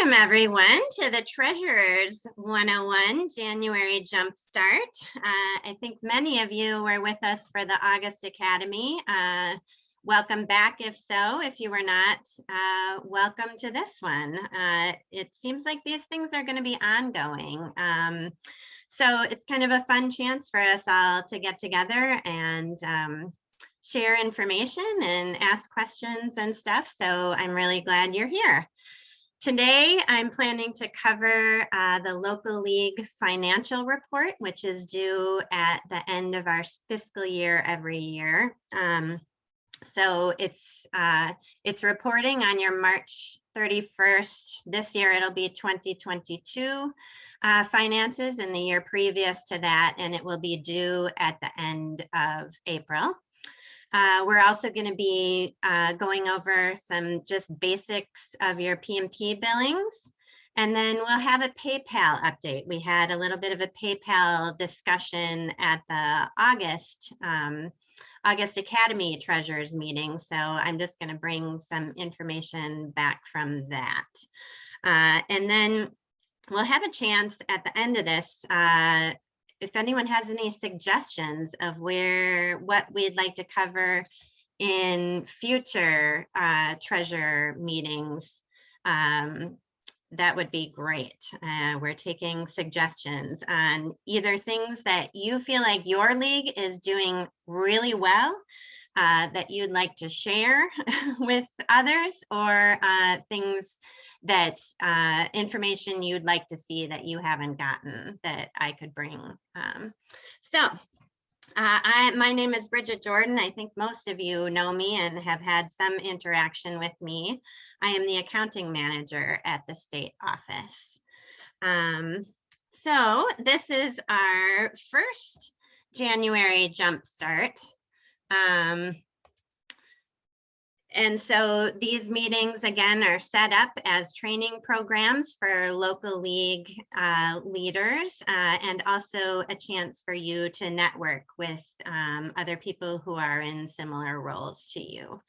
Welcome everyone to the Treasurers 101 January Jumpstart. I think many of you were with us for the August Academy. Welcome back if so. If you were not, welcome to this one. It seems like these things are going to be ongoing. So it's kind of a fun chance for us all to get together and share information and ask questions and stuff. So I'm really glad you're here. Today, I'm planning to cover the local league financial report, which is due at the end of our fiscal year every year. So it's reporting on your March 31st. This year, it'll be 2022 finances, and the year previous to that, and it will be due at the end of April. We're also going to be going over some just basics of your Pmp billings, and then we'll have a PayPal update. We had a little bit of a PayPal discussion at the August Academy Treasurers meeting, so I'm just going to bring some information back from that. And then we'll have a chance at the end of this if anyone has any suggestions of what we'd like to cover in future treasurer meetings, that would be great. We're taking suggestions on either things that you feel like your league is doing really well that you'd like to share with others, or things that information you'd like to see that you haven't gotten that I could bring. My name is Bridgit Jordan. I think most of you know me and have had some interaction with me. I am the accounting manager at the state office. So this is our first January Jumpstart. And so these meetings, again, are set up as training programs for local league leaders, and also a chance for you to network with other people who are in similar roles to you.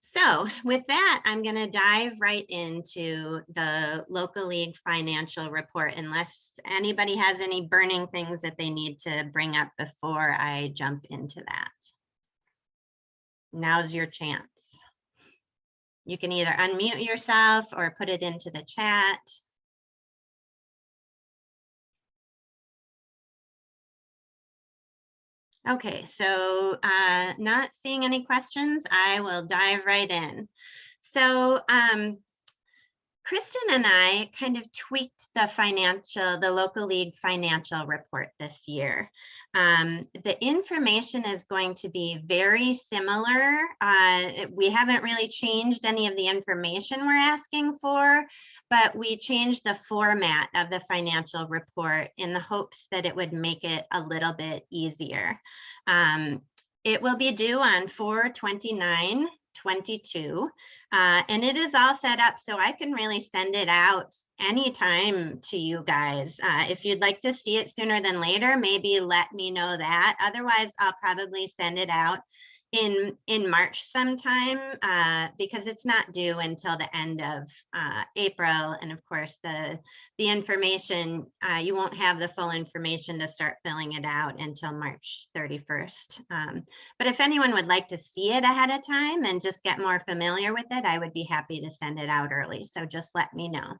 So with that, I'm going to dive right into the local league financial report, unless anybody has any burning things that they need to bring up before I jump into that. Now's your chance. You can either unmute yourself or put it into the chat. Okay, so not seeing any questions, I will dive right in. So Kristen and I kind of tweaked the local league financial report this year. The information is going to be very similar. We haven't really changed any of the information we're asking for, but we changed the format of the financial report in the hopes that it would make it a little bit easier. It will be due on 4/29/22, and it is all set up so I can really send it out anytime to you guys. If you'd like to see it sooner than later, maybe let me know that. Otherwise, I'll probably send it out in March sometime, because it's not due until the end of April. And of course, the information, you won't have the full information to start filling it out until March 31st. But if anyone would like to see it ahead of time and just get more familiar with it, I would be happy to send it out early. So just let me know.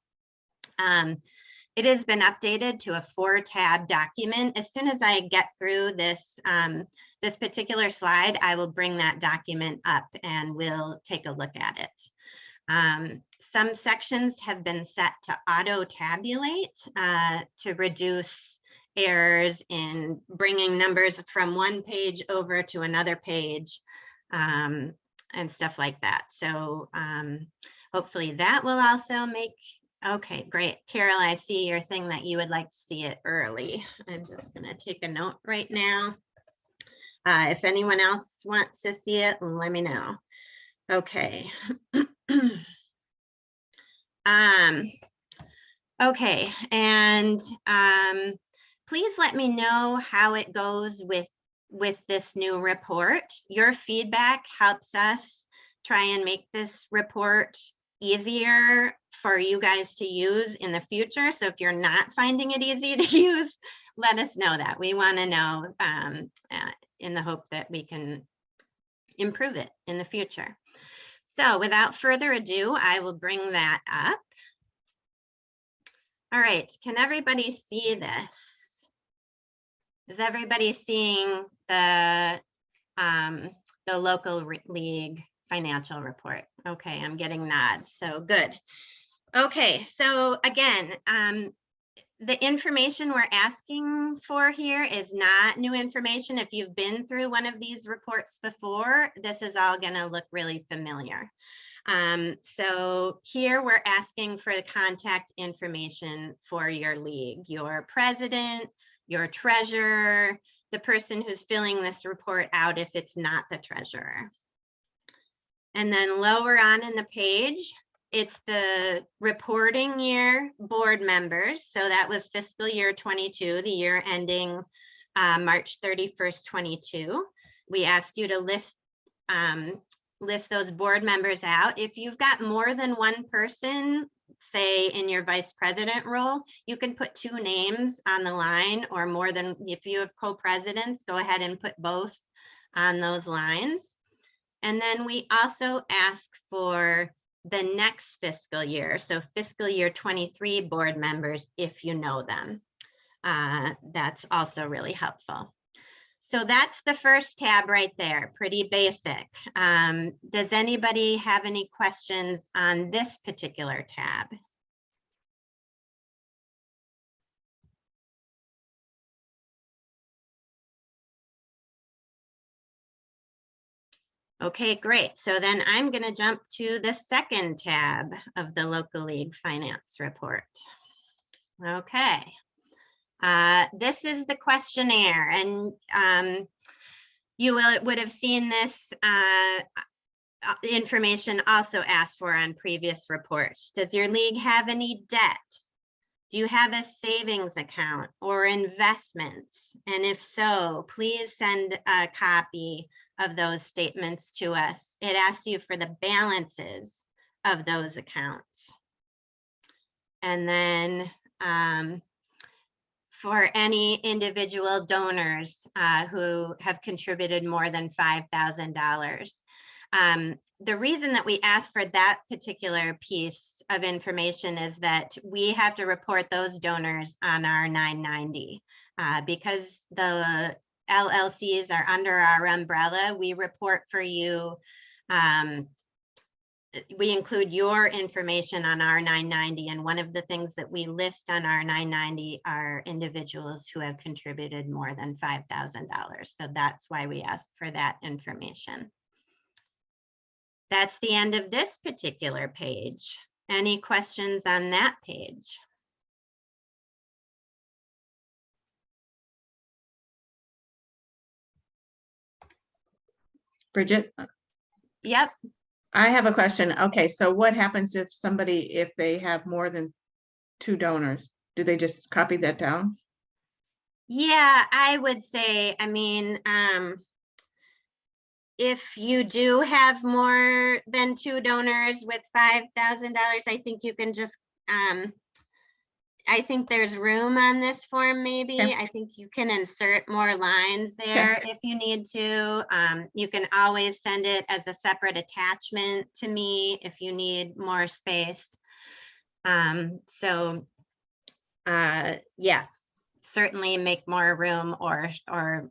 It has been updated to a 4-tab document. As soon as I get through this, this particular slide, I will bring that document up and we'll take a look at it. Some sections have been set to auto-tabulate to reduce errors in bringing numbers from one page over to another page, and stuff like that. So hopefully that will also make. Okay, great. Carol, I see your thing that you would like to see it early. I'm just going to take a note right now. If anyone else wants to see it, let me know. Okay. Okay, and please let me know how it goes with this new report. Your feedback helps us try and make this report easier for you guys to use in the future. So if you're not finding it easy to use, let us know that. We want to know in the hope that we can improve it in the future. So without further ado, I will bring that up. All right, can everybody see this? Is everybody seeing the local league financial report? Okay, I'm getting nods, so good. Okay, so again, the information we're asking for here is not new information. If you've been through one of these reports before, this is all going to look really familiar. So here we're asking for the contact information for your league, your president, your treasurer, the person who's filling this report out if it's not the treasurer. And then lower on in the page, it's the reporting year board members. So that was fiscal year 22, the year ending March 31st, 22. We ask you to list those board members out. If you've got more than one person, say in your vice president role, you can put 2 names on the line, or more than, if you have co-presidents, go ahead and put both on those lines. And then we also ask for the next fiscal year, so fiscal year 23 board members, if you know them. That's also really helpful. So that's the first tab right there, pretty basic. Does anybody have any questions on this particular tab? Okay, great. So then I'm going to jump to the second tab of the local league finance report. Okay. This is the questionnaire, and you would have seen this information also asked for on previous reports. Does your league have any debt? Do you have a savings account or investments? And if so, please send a copy of those statements to us. It asks you for the balances of those accounts. And then for any individual donors who have contributed more than $5,000. The reason that we ask for that particular piece of information is that we have to report those donors on our 990. Because the LLCs are under our umbrella, we report for you. We include your information on our 990, and one of the things that we list on our 990 are individuals who have contributed more than $5,000. So that's why we ask for that information. That's the end of this particular page. Any questions on that page? Bridget? Yep. I have a question. Okay, so what happens if they have more than 2 donors? Do they just copy that down? Yeah, I would say, I mean, if you do have more than 2 donors with $5,000, I think you can just, I think there's room on this form, maybe. Okay. I think you can insert more lines there if you need to. You can always send it as a separate attachment to me if you need more space. Yeah, certainly make more room, or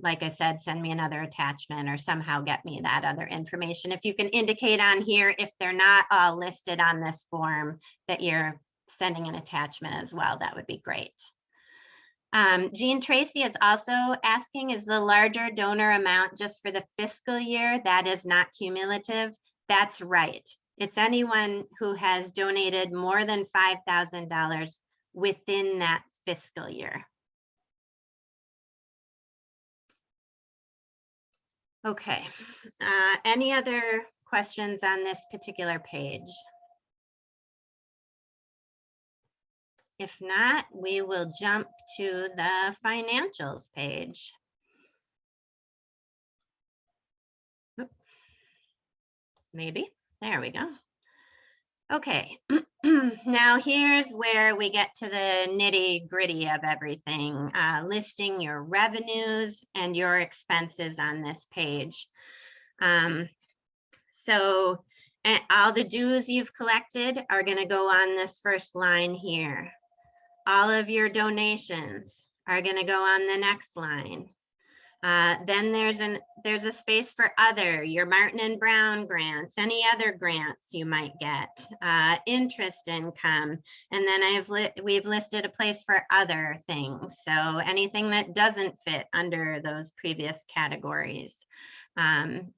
like I said, send me another attachment or somehow get me that other information. If you can indicate on here, if they're not all listed on this form, that you're sending an attachment as well, that would be great. Jean Tracy is also asking, is the larger donor amount just for the fiscal year? That is not cumulative. That's right. It's anyone who has donated more than $5,000 within that fiscal year. Okay, any other questions on this particular page? If not, we will jump to the financials page. Maybe, there we go. Okay, now here's where we get to the nitty gritty of everything, listing your revenues and your expenses on this page. So all the dues you've collected are going to go on this first line here. All of your donations are going to go on the next line. Then there's a space for other, your Martin and Brown grants, any other grants you might get, interest income, and then we've listed a place for other things. So anything that doesn't fit under those previous categories. And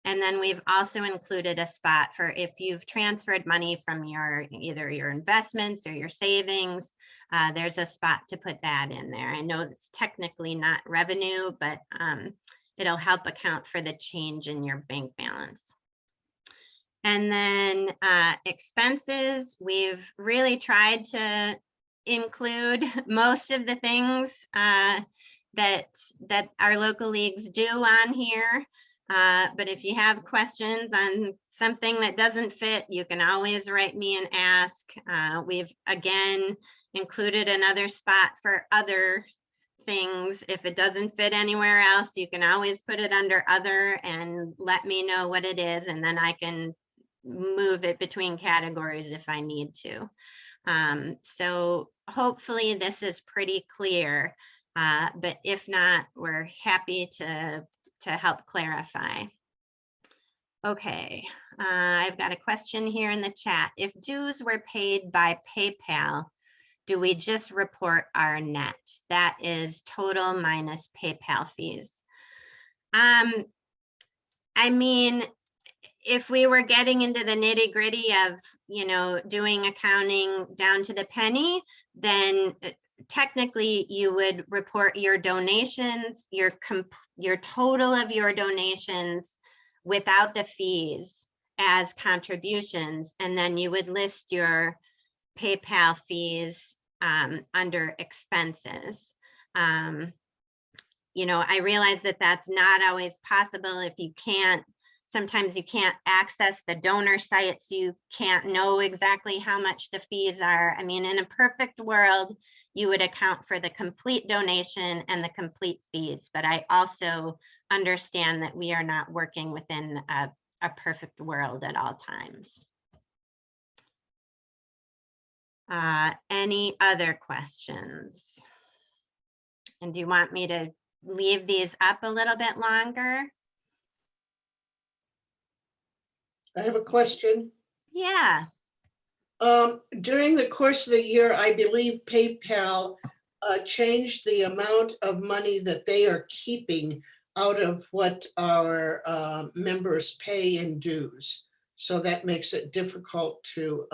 then we've also included a spot for if you've transferred money from either your investments or your savings. There's a spot to put that in there. I know it's technically not revenue, but it'll help account for the change in your bank balance. And then expenses, we've really tried to include most of the things that our local leagues do on here. But if you have questions on something that doesn't fit, you can always write me and ask. We've again included another spot for other things. If it doesn't fit anywhere else, you can always put it under other and let me know what it is, and then I can move it between categories if I need to. So hopefully this is pretty clear, but if not, we're happy to help clarify. Okay, I've got a question here in the chat. If dues were paid by PayPal, do we just report our net? That is total minus PayPal fees. I mean, if we were getting into the nitty gritty of, doing accounting down to the penny, then technically you would report your donations, your total of your donations without the fees as contributions, and then you would list your PayPal fees under expenses. I realize that that's not always possible if you can't, sometimes you can't access the donor site, so you can't know exactly how much the fees are. I mean, in a perfect world, you would account for the complete donation and the complete fees, but I also understand that we are not working within a perfect world at all times. Any other questions? And do you want me to leave these up a little bit longer? I have a question. Yeah. During the course of the year, I believe PayPal changed the amount of money that they are keeping out of what our members pay in dues. So that makes it difficult to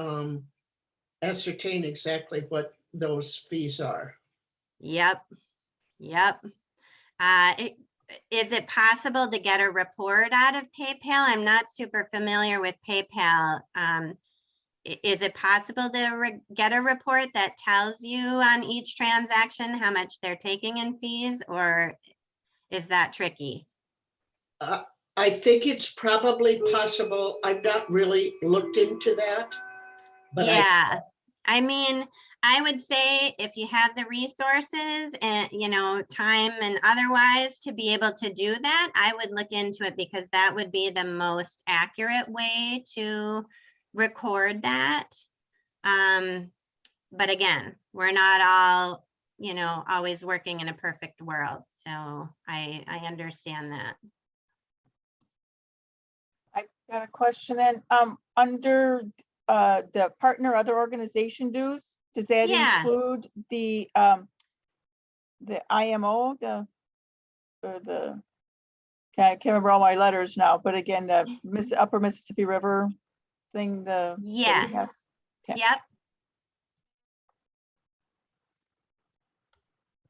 ascertain exactly what those fees are. Yep. Is it possible to get a report out of PayPal? I'm not super familiar with PayPal. Is it possible to get a report that tells you on each transaction how much they're taking in fees, or is that tricky? I think it's probably possible. I've not really looked into that. But yeah, I mean, I would say if you have the resources and, time and otherwise to be able to do that, I would look into it, because that would be the most accurate way to record that. But again, we're not all, always working in a perfect world. So I understand that. I got a question then. Under the partner other organization dues, does that include the IMO, I can't remember all my letters now, but again, the Upper Mississippi River thing, yes. Okay.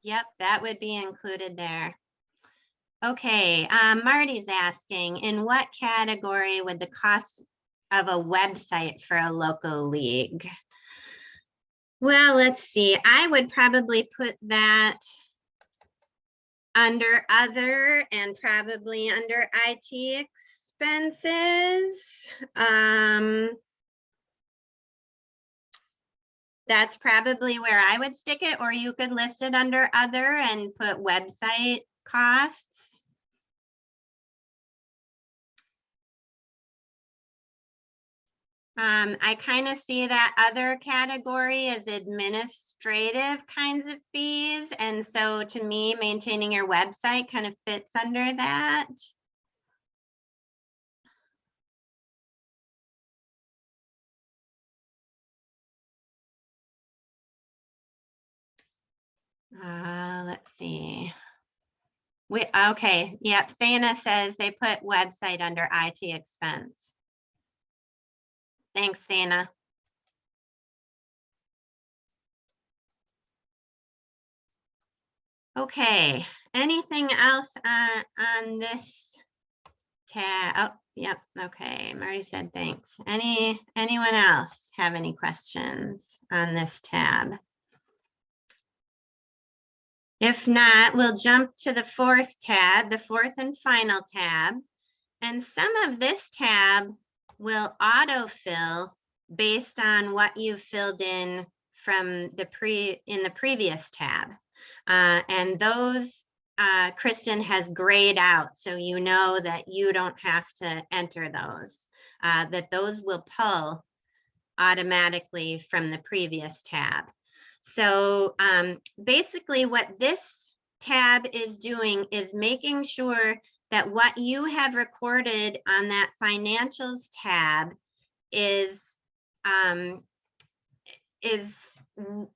Yep, that would be included there. Okay, Marty's asking, in what category would the cost of a website for a local league? Well, let's see. I would probably put that under other and probably under IT expenses. that's probably where I would stick it, or you could list it under other and put website costs. I kind of see that other category as administrative kinds of fees. And so to me, maintaining your website kind of fits under that. Let's see. Okay, yep, Sana says they put website under IT expense. Thanks, Sana. Okay, anything else on this tab? Oh, yep, okay, Marty said thanks. Anyone else have any questions on this tab? If not, we'll jump to the fourth tab, the fourth and final tab. And some of this tab will autofill based on what you filled in from the previous tab. And those Kristen has grayed out, so you know that you don't have to enter those, that those will pull automatically from the previous tab. So basically what this tab is doing is making sure that what you have recorded on that financials tab is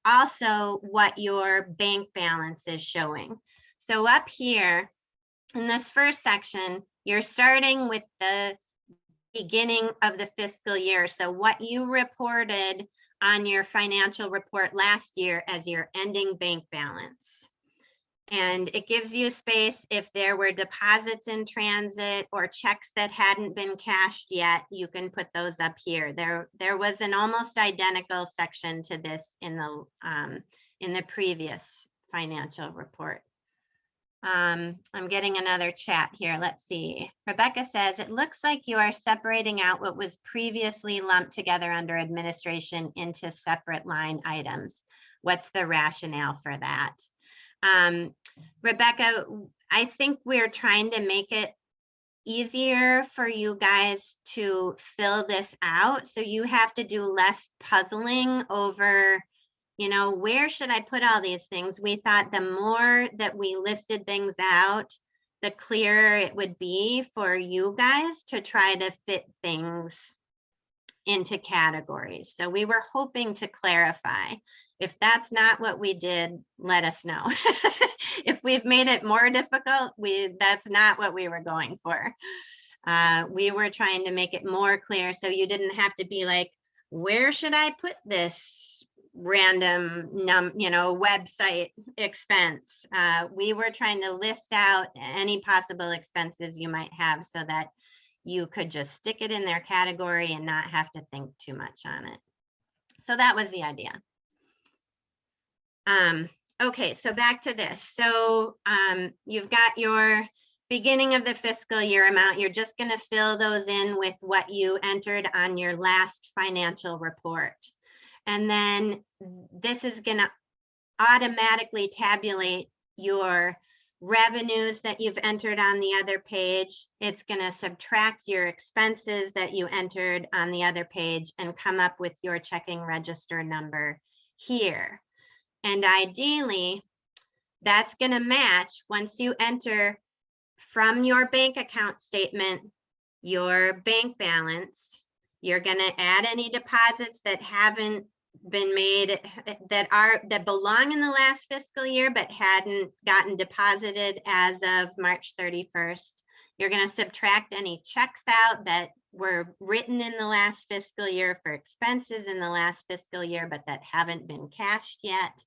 also what your bank balance is showing. So up here in this first section, you're starting with the beginning of the fiscal year. So what you reported on your financial report last year as your ending bank balance. And it gives you space if there were deposits in transit or checks that hadn't been cashed yet, you can put those up here. There was an almost identical section to this in the previous financial report. I'm getting another chat here. Let's see. Rebecca says, it looks like you are separating out what was previously lumped together under administration into separate line items. What's the rationale for that? Rebecca, I think we're trying to make it easier for you guys to fill this out. So you have to do less puzzling over, you know, where should I put all these things? We thought the more that we listed things out, the clearer it would be for you guys to try to fit things into categories. So we were hoping to clarify. If that's not what we did, let us know. If we've made it more difficult, that's not what we were going for. We were trying to make it more clear so you didn't have to be like, where should I put this random website expense? We were trying to list out any possible expenses you might have so that you could just stick it in their category and not have to think too much on it. So that was the idea. Okay, so back to this. So you've got your beginning of the fiscal year amount. You're just going to fill those in with what you entered on your last financial report. And then this is going to automatically tabulate your revenues that you've entered on the other page. It's going to subtract your expenses that you entered on the other page and come up with your checking register number here. And ideally, that's going to match once you enter from your bank account statement, your bank balance. You're going to add any deposits that haven't been made that belong in the last fiscal year but hadn't gotten deposited as of March 31st. You're going to subtract any checks out that were written in the last fiscal year for expenses in the last fiscal year but that haven't been cashed yet.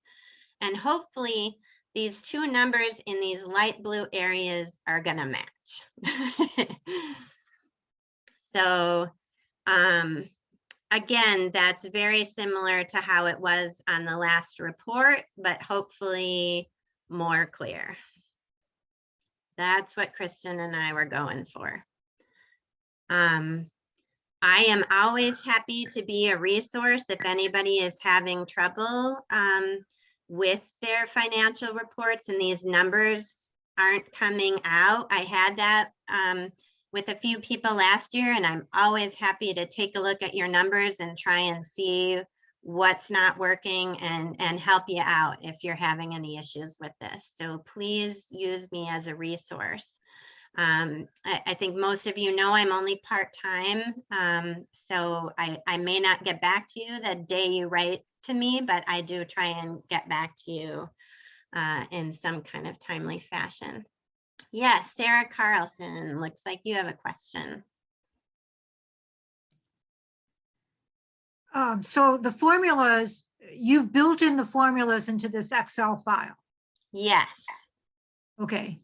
And hopefully these two numbers in these light blue areas are going to match. So again, that's very similar to how it was on the last report, but hopefully more clear. That's what Kristen and I were going for. I am always happy to be a resource if anybody is having trouble with their financial reports and these numbers aren't coming out. I had that with a few people last year, and I'm always happy to take a look at your numbers and try and see what's not working and help you out if you're having any issues with this. So please use me as a resource. I think most of you know I'm only part-time, so I may not get back to you the day you write to me, but I do try and get back to you in some kind of timely fashion. Yes, Sarah Carlson, looks like you have a question. So the formulas, you've built in the formulas into this Excel file. Yes. Okay.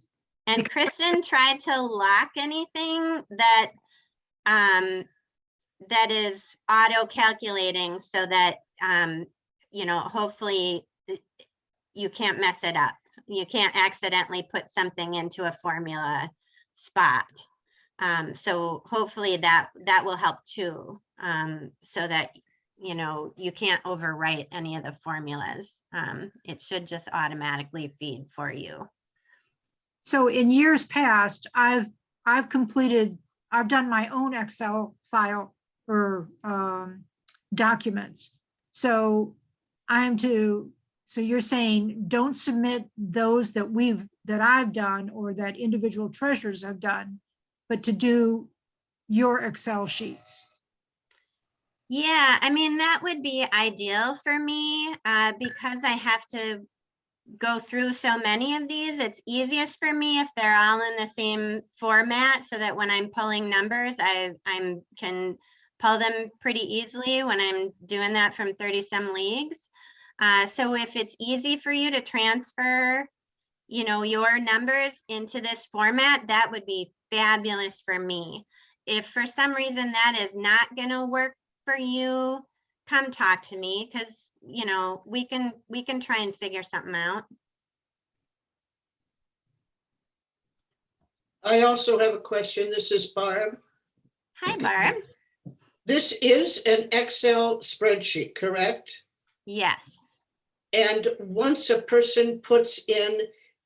And Kristen tried to lock anything that that is auto calculating so that you know, hopefully you can't mess it up. You can't accidentally put something into a formula spot. So hopefully that will help too, so that you know you can't overwrite any of the formulas. It should just automatically feed for you. So in years past, I've done my own Excel file for documents. So so you're saying don't submit those that I've done or that individual treasurers have done, but to do your Excel sheets. Yeah, I mean, that would be ideal for me because I have to go through so many of these. It's easiest for me if they're all in the same format so that when I'm pulling numbers, I can pull them pretty easily when I'm doing that from 30 some leagues. So if it's easy for you to transfer, you know, your numbers into this format, that would be fabulous for me. If for some reason that is not going to work for you, come talk to me, because you know we can try and figure something out. I also have a question. This is Barb. Hi, Barb. This is an Excel spreadsheet, correct? Yes. And once a person puts in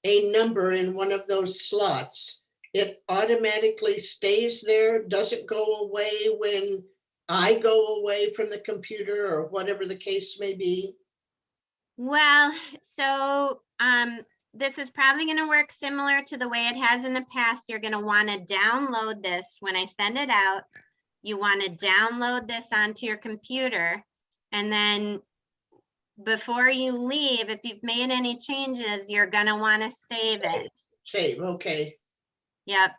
a number in one of those slots, it automatically stays there, doesn't go away when I go away from the computer or whatever the case may be. Well, so this is probably going to work similar to the way it has in the past. You're going to want to download this when I send it out. You want to download this onto your computer, and then before you leave, if you've made any changes, you're going to want to save it. Save, okay. Yep.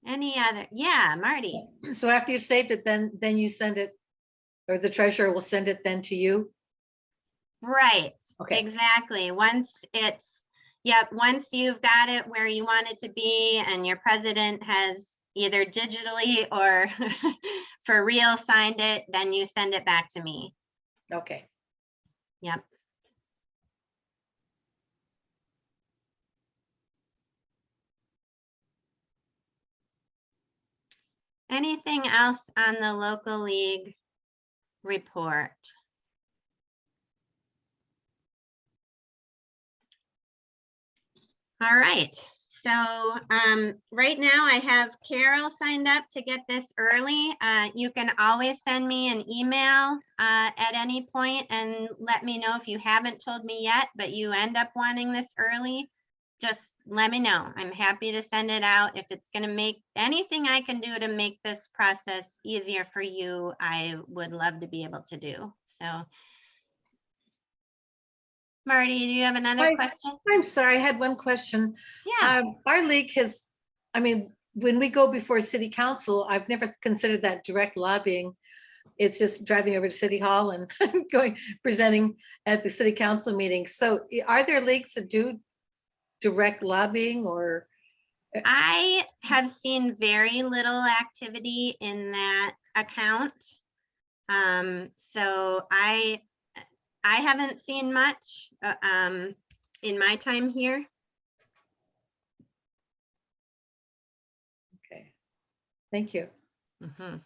Any other? Yeah, Marty. So after you've saved it, then you send it, or the treasurer will send it then to you? Right. Okay. Exactly. Once it's, yep, once you've got it where you want it to be and your president has either digitally or for real signed it, then you send it back to me. Okay. Yep. Anything else on the local league report? All right. So right now I have Carol signed up to get this early. You can always send me an email at any point and let me know if you haven't told me yet, but you end up wanting this early. Just let me know. I'm happy to send it out. If it's going to make anything I can do to make this process easier for you, I would love to be able to do. So Marty, do you have another question? I'm sorry, I had one question. Yeah. Our league has, I mean, when we go before city council, I've never considered that direct lobbying. It's just driving over to City Hall and presenting at the city council meeting. So are there leagues that do direct lobbying, or? I have seen very little activity in that account. So I haven't seen much in my time here. Okay. Thank you. Mhm.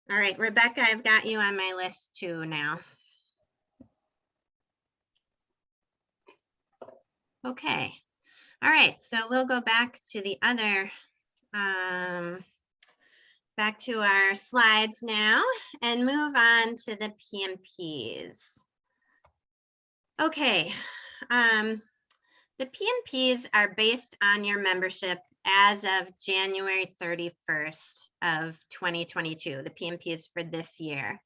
All right, Rebecca, I've got you on my list too now. Okay. All right, so we'll go back to the other, back to our slides now and move on to the PMPs. Okay, the PMPs are based on your membership as of January 31st of 2022, the PMPs for this year.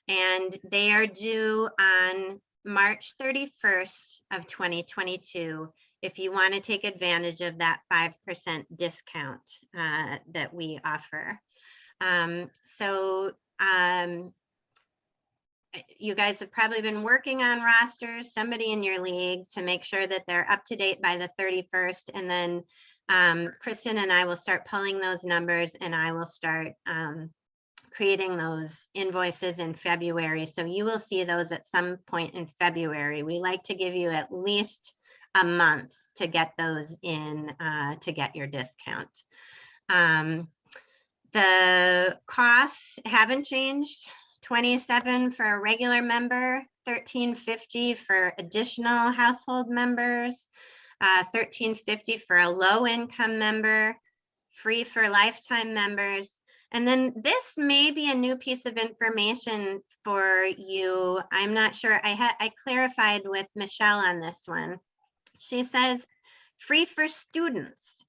And they are due on March 31st of 2022 if you want to take advantage of that 5% discount that we offer. You guys have probably been working on rosters, somebody in your league, to make sure that they're up to date by the 31st. And then Kristen and I will start pulling those numbers, and I will start creating those invoices in February. So you will see those at some point in February. We like to give you at least a month to get those in to get your discount. The costs haven't changed. $27 for a regular member, $13.50 for additional household members, $13.50 for a low income member, free for lifetime members. And then this may be a new piece of information for you. I'm not sure. I clarified with Michelle on this one. She says free for students,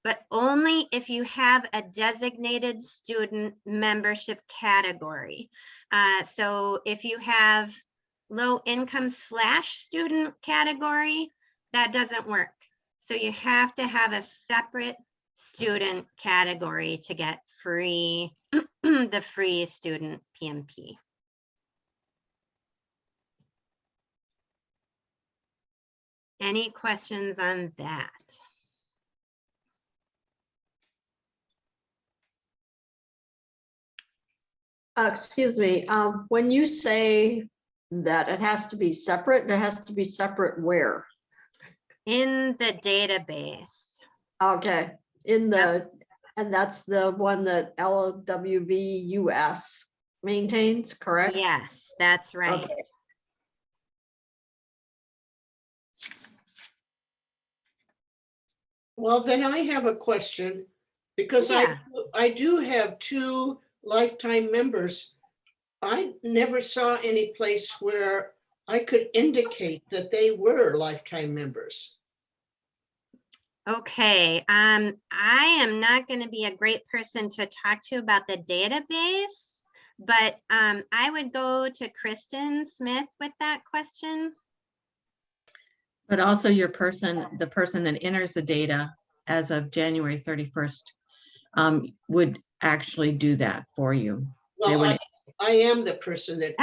but only if you have a designated student membership category. So if you have low income / student category, that doesn't work. So you have to have a separate student category to get free, the free student PMP. Any questions on that? Excuse me, when you say that it has to be separate where? In the database. Okay, in the, and that's the one that LWVUS maintains, correct? Yes, that's right. Okay. Well, then I have a question, because Yeah. I do have 2 lifetime members. I never saw any place where I could indicate that they were lifetime members. Okay, I am not going to be a great person to talk to about the database, but I would go to Kristen Smith with that question. But also your person, the person that enters the data as of January 31st would actually do that for you. They Well, would, I am the person that.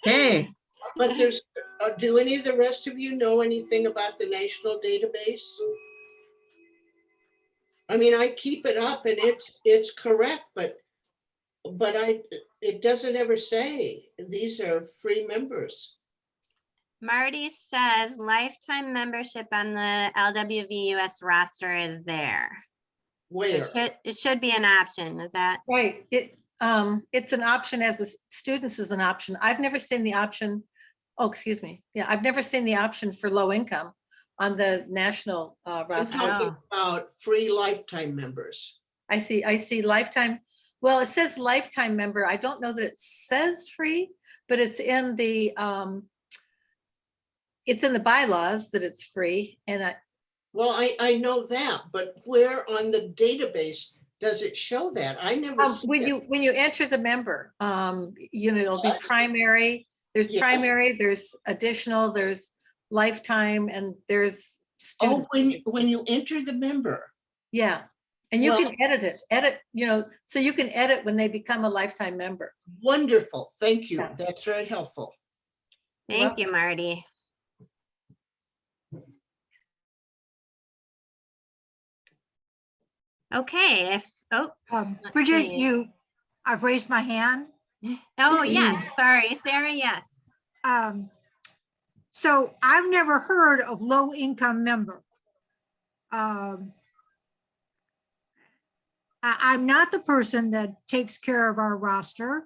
hey, But there's, do any of the rest of you know anything about the national database? I mean, I keep it up and it's correct, but it doesn't ever say these are free members. Marty says lifetime membership on the LWVUS roster is there. Where? It should be an option. Is that Right. It's an option as the students is an option. I've never seen the option. Oh, excuse me. Yeah, I've never seen the option for low income on the national I'm roster. talking about free lifetime members. I see lifetime. Well, it says lifetime member. I don't know that it says free, but it's in the bylaws that it's free. And Well, I know that, but where on the database does it show that? I never. when you enter the member, it'll be Yes. primary. There's Yes. primary, there's additional, there's lifetime, and there's student. Oh, when you enter the member. Yeah. And you Well- can edit, so you can edit when they become a lifetime member. Wonderful. Thank you. Yeah. That's very helpful. Thank you, Marty. Okay, Bridget, see. I've raised my hand. Oh, yes, sorry, Sarah, yes. So I've never heard of low income member. I'm not the person that takes care of our roster.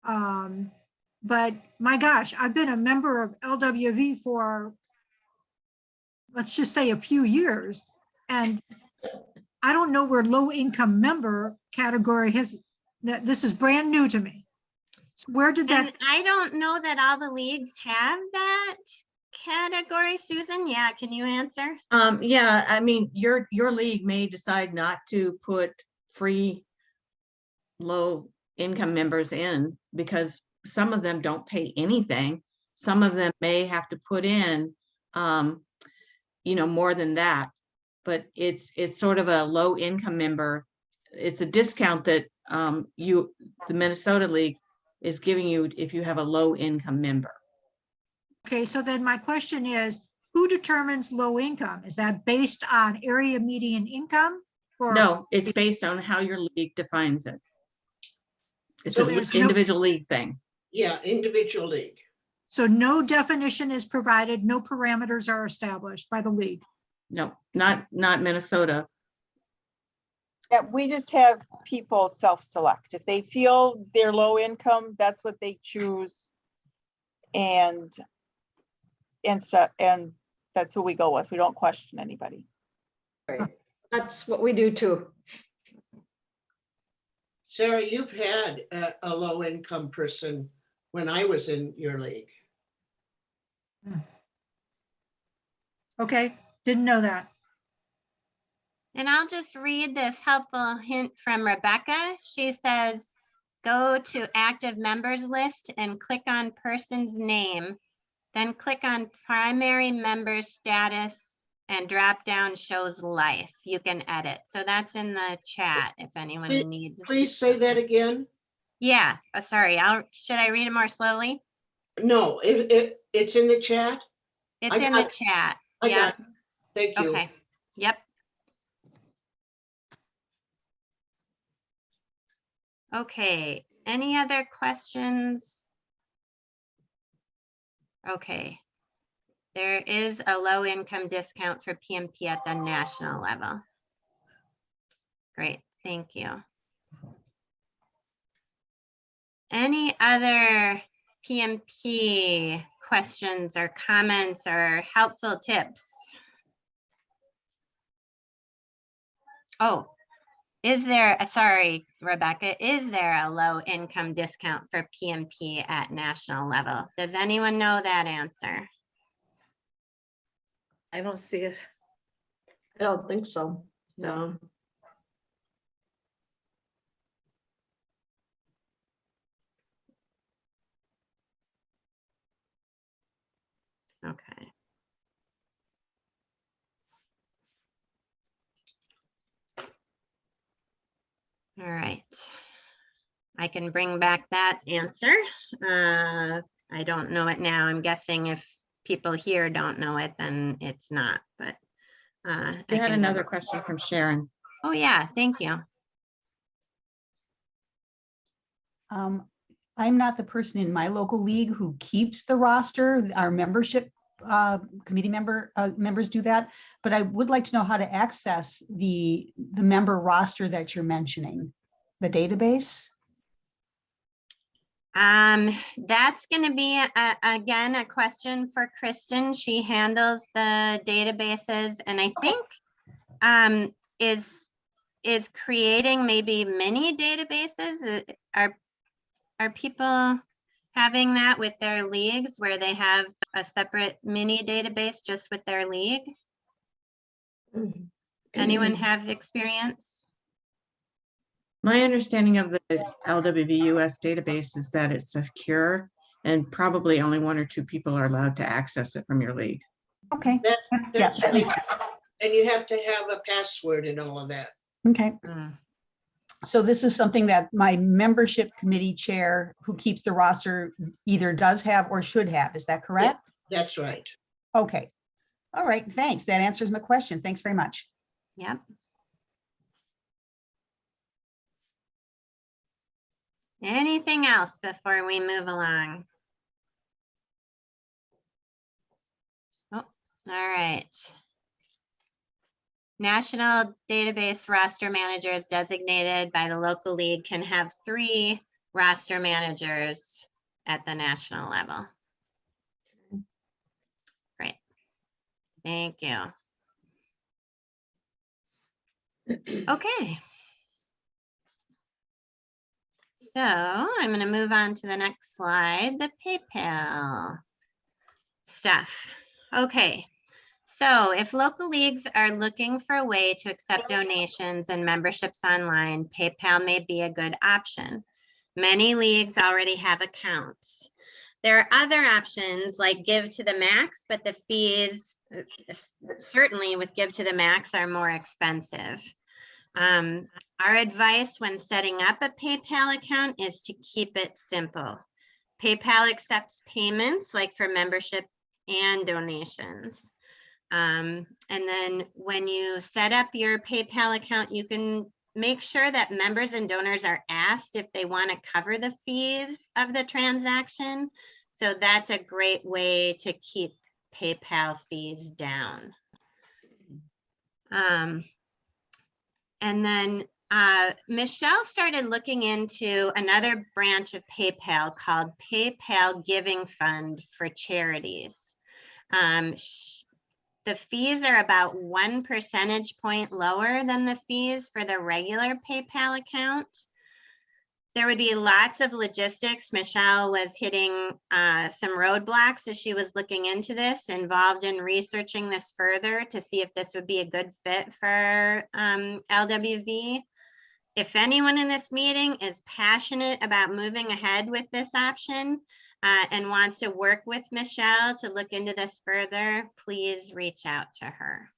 But my gosh, I've been a member of LWV for, let's just say, a few years. And I don't know where low income member category that this is brand new to me. So where did that? And I don't know that all the leagues have that category, Susan. Yeah, can you answer? Yeah, I mean, your league may decide not to put free low income members in because some of them don't pay anything. Some of them may have to put in, more than that, but it's sort of a low income member. It's a discount that the Minnesota League is giving you if you have a low income member. Okay, so then my question is, who determines low income? Is that based on area median income? Or no, it's based on how your league defines it. It's So an there's individual league thing. Yeah, individual league. So no definition is provided, no parameters are established by the league. No, not Minnesota. Yeah, we just have people self-select. If they feel they're low income, that's what they choose. And that's who we go with. We don't question anybody. Right. That's what we do too. Sarah, you've had a low income person when I was in your league. Okay, didn't know that. And I'll just read this helpful hint from Rebecca. She says, go to active members list and click on person's name, then click on primary member status and drop down shows life. You can edit. So that's in the chat if anyone needs. Please say that again. Yeah, sorry. Should I read it more slowly? No, it's in the chat. It's in the chat. I got it. Thank you. Okay. Yep. Okay, any other questions? Okay. There is a low income discount for PMP at the national level. Great, thank you. Any other PMP questions or comments or helpful tips? Oh, sorry, Rebecca, is there a low income discount for PMP at national level? Does anyone know that answer? I don't see it. I don't think so. No. Okay. All right. I can bring back that answer. I don't know it now. I'm guessing if people here don't know it, then it's not, but. We had another question from Sharon. Oh yeah, thank you. I'm not the person in my local league who keeps the roster. Our membership committee members do that, but I would like to know how to access the member roster that you're mentioning, the database. That's going to be again a question for Kristen. She handles the databases, and I think is creating maybe mini databases. Are people having that with their leagues where they have a separate mini database just with their league? Anyone have experience? My understanding of the LWVUS database is that it's secure and probably only 1 or 2 people are allowed to access it from your league. Okay. That's that makes sense. And you have to have a password and all of that. Okay. So this is something that my membership committee chair who keeps the roster either does have or should have. Is that correct? Yeah, that's right. Okay. All right. Thanks. That answers my question. Thanks very much. Yep. Anything else before we move along? Oh, all right. National database roster managers designated by the local league can have 3 roster managers at the national level. Great. Thank you. Okay. So I'm going to move on to the next slide, the PayPal stuff. Okay. So if local leagues are looking for a way to accept donations and memberships online, PayPal may be a good option. Many leagues already have accounts. There are other options like Give to the Max, but the fees, certainly with Give to the Max, are more expensive. Our advice when setting up a PayPal account is to keep it simple. PayPal accepts payments like for membership and donations. And then when you set up your PayPal account, you can make sure that members and donors are asked if they want to cover the fees of the transaction. So that's a great way to keep PayPal fees down. And then Michelle started looking into another branch of PayPal called PayPal Giving Fund for Charities. The fees are about 1 percentage point lower than the fees for the regular PayPal account. There would be lots of logistics. Michelle was hitting some roadblocks as she was looking into this, involved in researching this further to see if this would be a good fit for LWV. If anyone in this meeting is passionate about moving ahead with this option and wants to work with Michelle to look into this further, please reach out to her.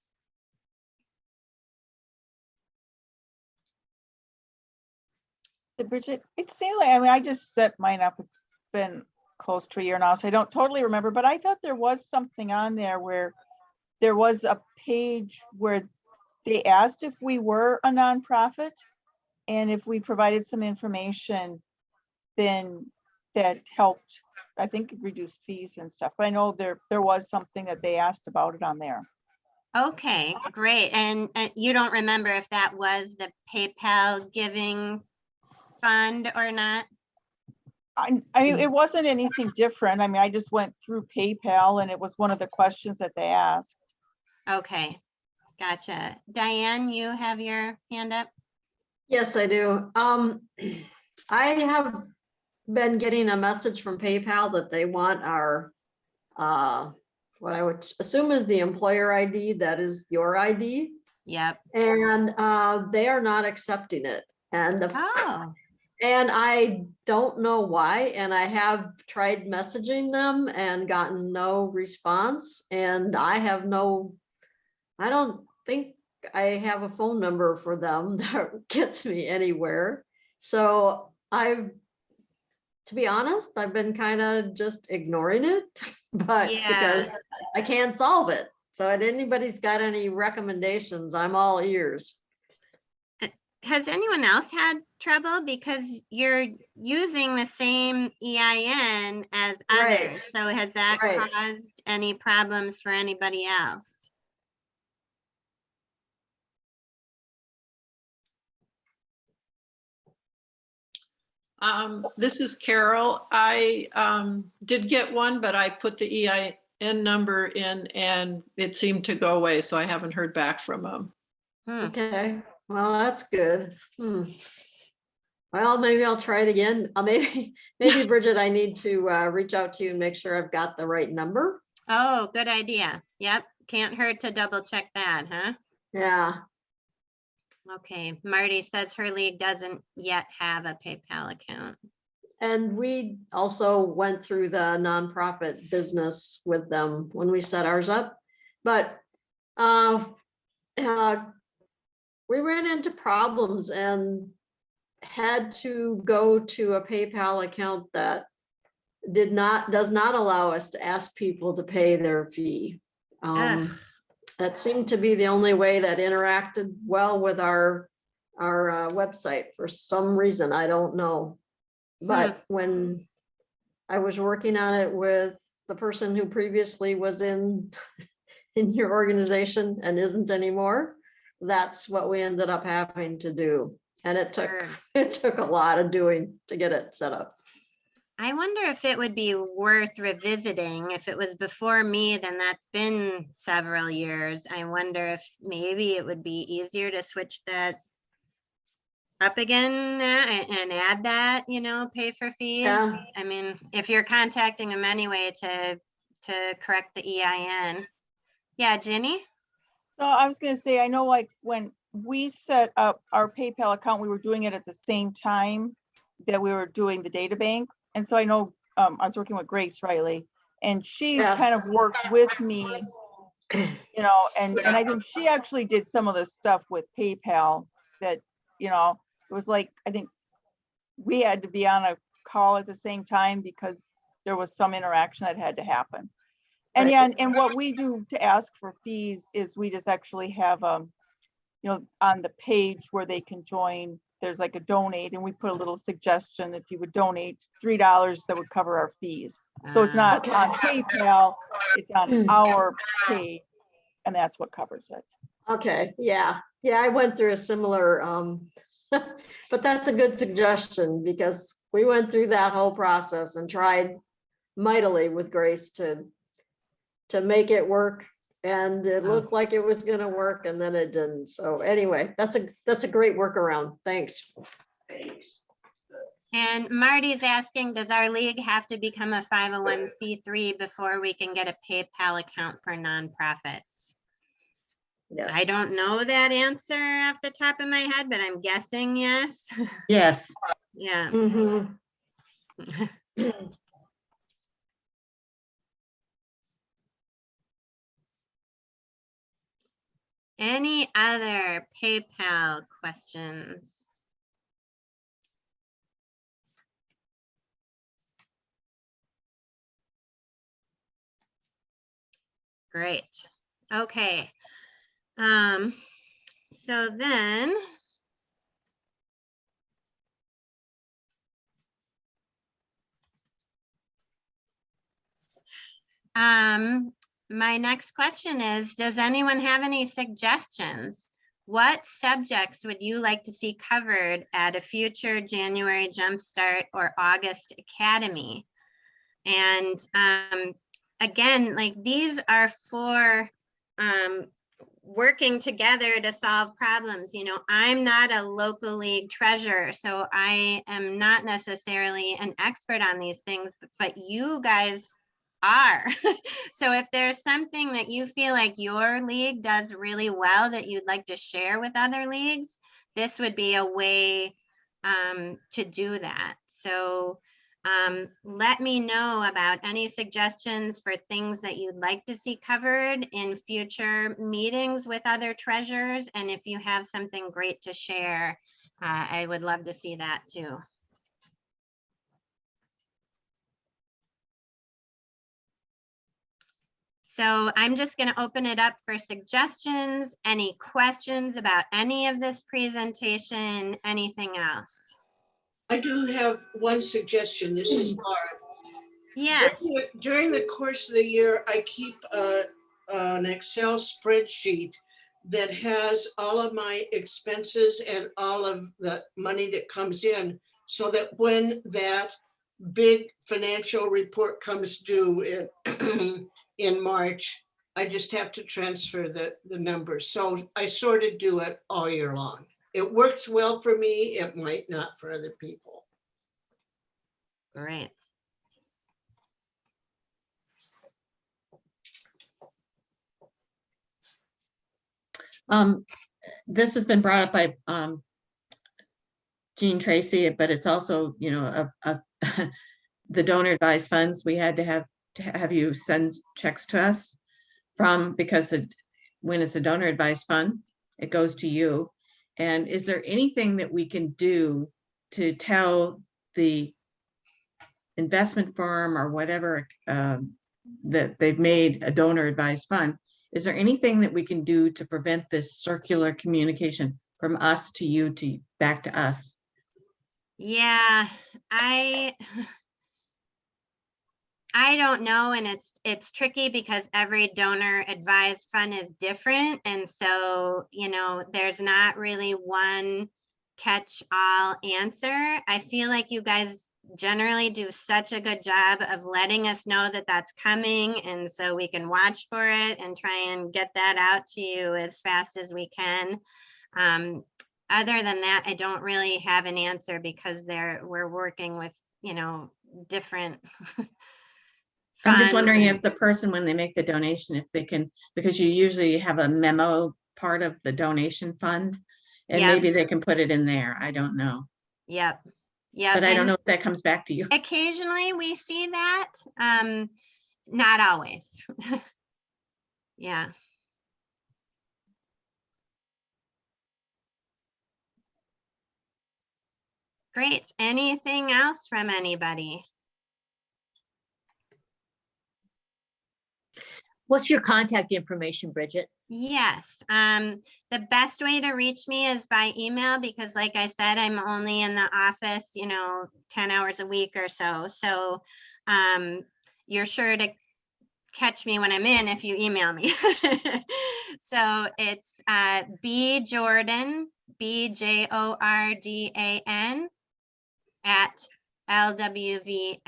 Bridget, it seemed like, I mean, I just set mine up. It's been close to a year now, so I don't totally remember, but I thought there was something on there where there was a page where they asked if we were a nonprofit, and if we provided some information, then that helped, I think, reduce fees and stuff. But I know there was something that they asked about it on there. Okay, great. And you don't remember if that was the PayPal Giving Fund or not? I mean, it wasn't anything different. I mean, I just went through PayPal and it was one of the questions that they asked. Okay, gotcha. Diane, you have your hand up? Yes, I do. I have been getting a message from PayPal that they want our, what I would assume is the employer ID, that is your ID. Yep. And they are not accepting it. And Oh, and I don't know why. And I have tried messaging them and gotten no response. And I don't think I have a phone number for them that gets me anywhere. So to be honest, I've been kind of just ignoring it, but because I can't solve it. So if anybody's got any recommendations, I'm all ears. has anyone else had trouble? Because you're using the same EIN as others. Right. So has that Right. caused any problems for anybody else? This is Carol. I did get one, but I put the EIN number in and it seemed to go away. So I haven't heard back from them. Okay, well, that's good. Well, maybe I'll try it again. Maybe Bridget, I need to reach out to you and make sure I've got the right number. Oh, good idea. Yep. Can't hurt to double check that, huh? Yeah. Okay. Marty says her league doesn't yet have a PayPal account. And we also went through the nonprofit business with them when we set ours up, but we ran into problems and had to go to a PayPal account that does not allow us to ask people to pay their fee. That seemed to be the only way that interacted well with our website for some reason. I don't know. But when I was working on it with the person who previously was in your organization and isn't anymore, that's what we ended up having to do. And it Sure. took a lot of doing to get it set up. I wonder if it would be worth revisiting. If it was before me, then that's been several years. I wonder if maybe it would be easier to switch that up again and add that, pay for fees. Yeah. I mean, if you're contacting them anyway to correct the EIN. Yeah, Ginny? So I was gonna say, I know like when we set up our PayPal account, we were doing it at the same time that we were doing the data bank. And so I know, I was working with Grace Riley, and she Yeah. kind of worked with me, and I think she actually did some of the stuff with PayPal that, it was like, I think we had to be on a call at the same time because there was some interaction that had to happen. And Right. yeah, and what we do to ask for fees is we just actually have, on the page where they can join, there's like a donate, and we put a little suggestion, if you would donate $3, that would cover our fees. So it's not Okay. on PayPal, it's on our page, and that's what covers it. Okay, yeah, I went through a similar, but that's a good suggestion because we went through that whole process and tried mightily with Grace to make it work. And it looked like it was gonna work and then it didn't. So anyway, that's a great workaround. Thanks. And Marty's asking, does our league have to become a 501c3 before we can get a PayPal account for nonprofits? Yes. I don't know that answer off the top of my head, but I'm guessing yes. Yes. Yeah. Mhm. Any other PayPal questions? Great. Okay. So then my next question is, does anyone have any suggestions? What subjects would you like to see covered at a future January Jumpstart or August Academy? And again, like these are for working together to solve problems. I'm not a local league treasurer, so I am not necessarily an expert on these things, but you guys are. So if there's something that you feel like your league does really well that you'd like to share with other leagues, this would be a way to do that. So let me know about any suggestions for things that you'd like to see covered in future meetings with other treasurers. And if you have something great to share, I would love to see that too. So I'm just going to open it up for suggestions. Any questions about any of this presentation, anything else? I do have one suggestion. This is Barb. Yes. During the course of the year, I keep an Excel spreadsheet that has all of my expenses and all of the money that comes in, so that when that big financial report comes due in March, I just have to transfer the numbers. So I sort of do it all year long. It works well for me. It might not for other people. Great. This has been brought up by Jean Tracy, but it's also, the donor advised funds. We had to have you send checks to us because when it's a donor advised fund, it goes to you. And is there anything that we can do to tell the investment firm or whatever that they've made a donor advised fund? Is there anything that we can do to prevent this circular communication from us to you to back to us? Yeah, I don't know, and it's tricky because every donor advised fund is different, and so, you know, there's not really one catch-all answer. I feel like you guys generally do such a good job of letting us know that that's coming, and so we can watch for it and try and get that out to you as fast as we can. Other than that, I don't really have an answer because we're working with, you know, different I'm just funds wondering and- if the person, when they make the donation, if they can, because you usually have a memo part of the donation fund, and Yep. maybe they can put it in there. I don't know. Yep. Yep. But I don't and know if that comes back to you. Occasionally we see that, not always. Yeah. Great. Anything else from anybody? What's your contact information, Bridget? Yes. The best way to reach me is by email because like I said, I'm only in the office, you know, 10 hours a week or so. So you're sure to catch me when I'm in if you email me. So it's bjordan, BJORDAN at lwvmn.org.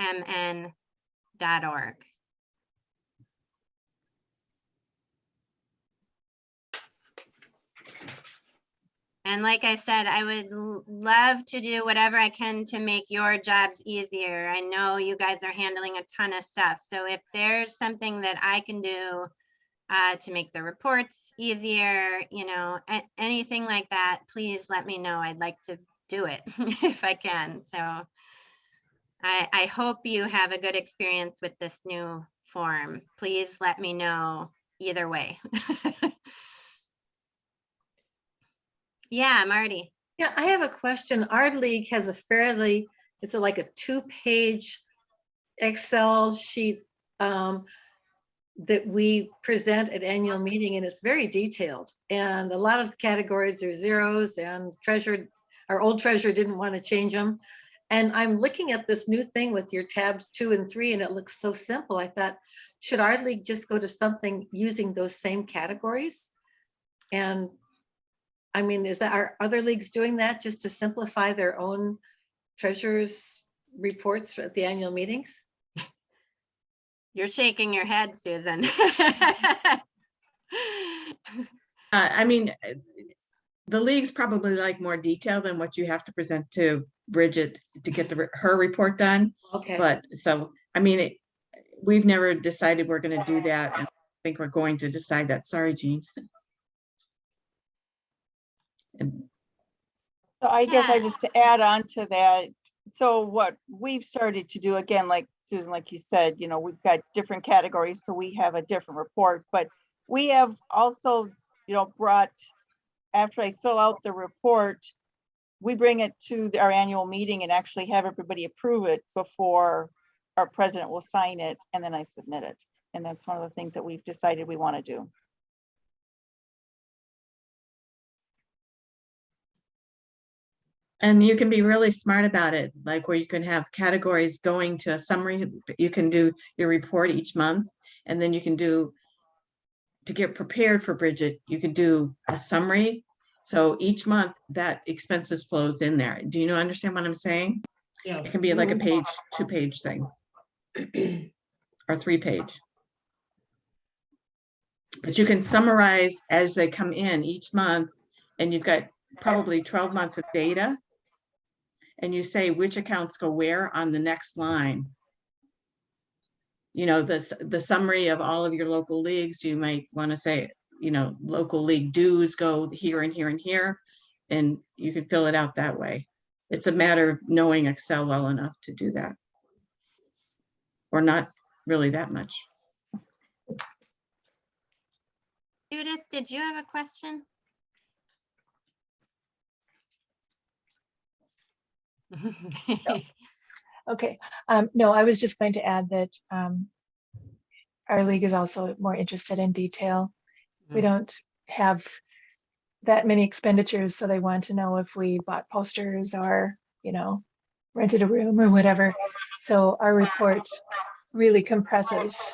And like I said, I would love to do whatever I can to make your jobs easier. I know you guys are handling a ton of stuff. So if there's something that I can do to make the reports easier, you know, anything like that, please let me know. I'd like to do it if I can. So I hope you have a good experience with this new form. Please let me know either way. Yeah, Marty. Yeah, I have a question. Our league has a fairly, it's like a 2-page Excel sheet that we present at annual meeting, and it's very detailed. And a lot of the categories are zeros, and our old treasurer didn't want to change them. And I'm looking at this new thing with your tabs 2 and 3, and it looks so simple. I thought, should our league just go to something using those same categories? And I mean, are other leagues doing that just to simplify their own treasurer's reports at the annual meetings? You're shaking your head, Susan. I mean, the leagues probably like more detail than what you have to present to Bridget to get her report done. Okay. But so, I mean, we've never decided we're going to do that. And I think we're going to decide that. Sorry, Jean. So I guess Yeah. just to add on to that, so what we've started to do, again, like Susan, like you said, you know, we've got different categories, so we have a different report, but we have also, you know, brought, after I fill out the report, we bring it to our annual meeting and actually have everybody approve it before our president will sign it, and then I submit it. And that's one of the things that we've decided we want to do. And you can be really smart about it, like where you can have categories going to a summary. You can do your report each month, and then you can do, to get prepared for Bridget, you can do a summary. So each month that expenses flows in there. Do you understand what I'm saying? Yeah. It can be like a page, 2-page thing. Or 3-page. But you can summarize as they come in each month, and you've got probably 12 months of data. And you say which accounts go where on the next line. You know, the summary of all of your local leagues, you might want to say, you know, local league dues go here and here and here, and you can fill it out that way. It's a matter of knowing Excel well enough to do that. Or not really that much. Judith, did you have a question? Okay, no, I was just going to add that our league is also more interested in detail. We don't have that many expenditures, so they want to know if we bought posters or, you know, rented a room or whatever. So our report really compresses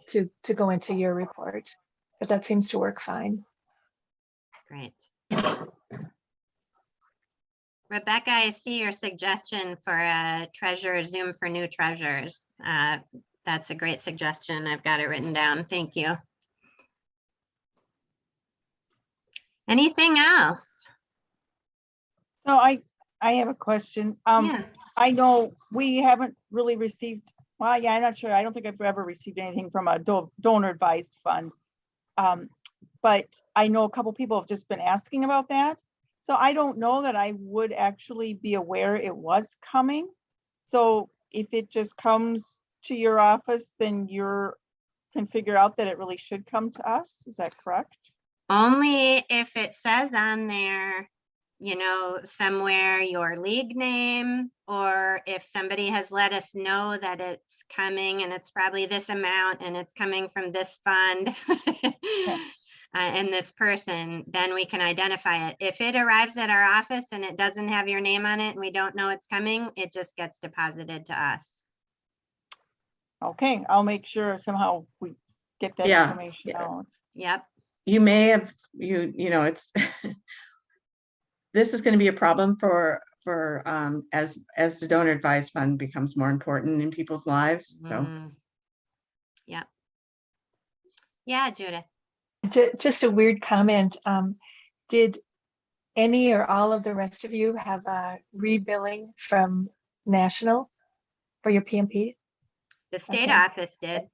to go into your report, but that seems to work fine. Great. Rebecca, I see your suggestion for a treasurer Zoom for new treasurers. That's a great suggestion. I've got it written down. Thank you. Anything else? So I have a question. Yeah. I know we haven't really received, well, yeah, I'm not sure. I don't think I've ever received anything from a donor advised fund. But I know a couple people have just been asking about that. So I don't know that I would actually be aware it was coming. So if it just comes to your office, then you can figure out that it really should come to us. Is that correct? Only if it says on there, you know, somewhere your league name, or if somebody has let us know that it's coming and it's probably this amount and it's coming from this fund. And this person, then we can identify it. If it arrives at our office and it doesn't have your name on it and we don't know it's coming, it just gets deposited to us. Okay, I'll make sure somehow we get that Yeah, information yeah. out. Yep. You may have, you know, it's, this is going to be a problem for as the donor advised fund becomes more important in people's lives. So Yep. Yeah, Judith. Just a weird comment. Did any or all of the rest of you have a rebilling from National for your PMP? The state Okay. office did.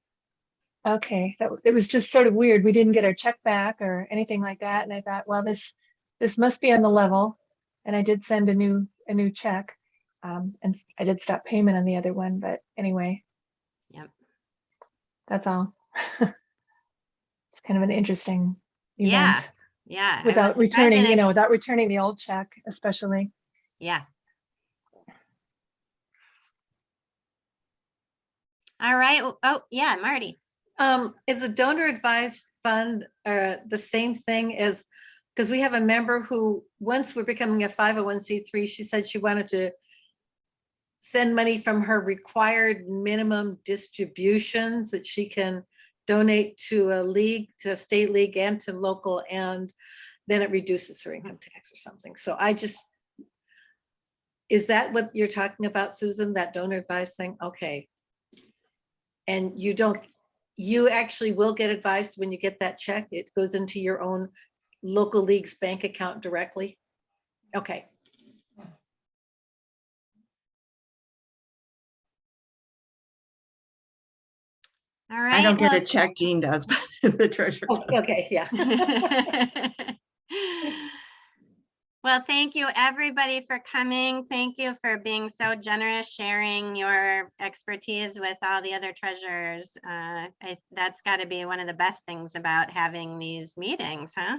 Okay, it was just sort of weird. We didn't get our check back or anything like that. And I thought, well, this must be on the level. And I did send a new check. And I did stop payment on the other one, but anyway. Yep. That's all. It's kind of an interesting event. Yeah. Yeah. Without returning, without returning the old check, especially. Yeah. All right. Oh, yeah, Marty. Is a donor advised fund the same thing as, because we have a member who, once we're becoming a 501c3, she said she wanted to send money from her required minimum distributions that she can donate to a league, to a state league and to local, and then it reduces her income tax or something. So is that what you're talking about, Susan, that donor advised thing? Okay. And you actually will get advice when you get that check. It goes into your own local league's bank account directly. Okay. All right. I don't get a check, Jean does, but the treasurer does. Okay, yeah. Well, thank you everybody for coming. Thank you for being so generous, sharing your expertise with all the other treasurers. That's got to be one of the best things about having these meetings, huh?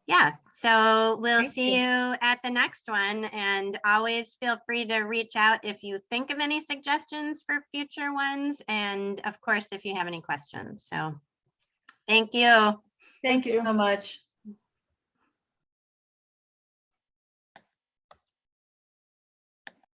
Yeah, so we'll see you at the next one, and always feel free to reach out if you think of any suggestions for future ones, and of course, if you have any questions. So thank you. Thank you so much.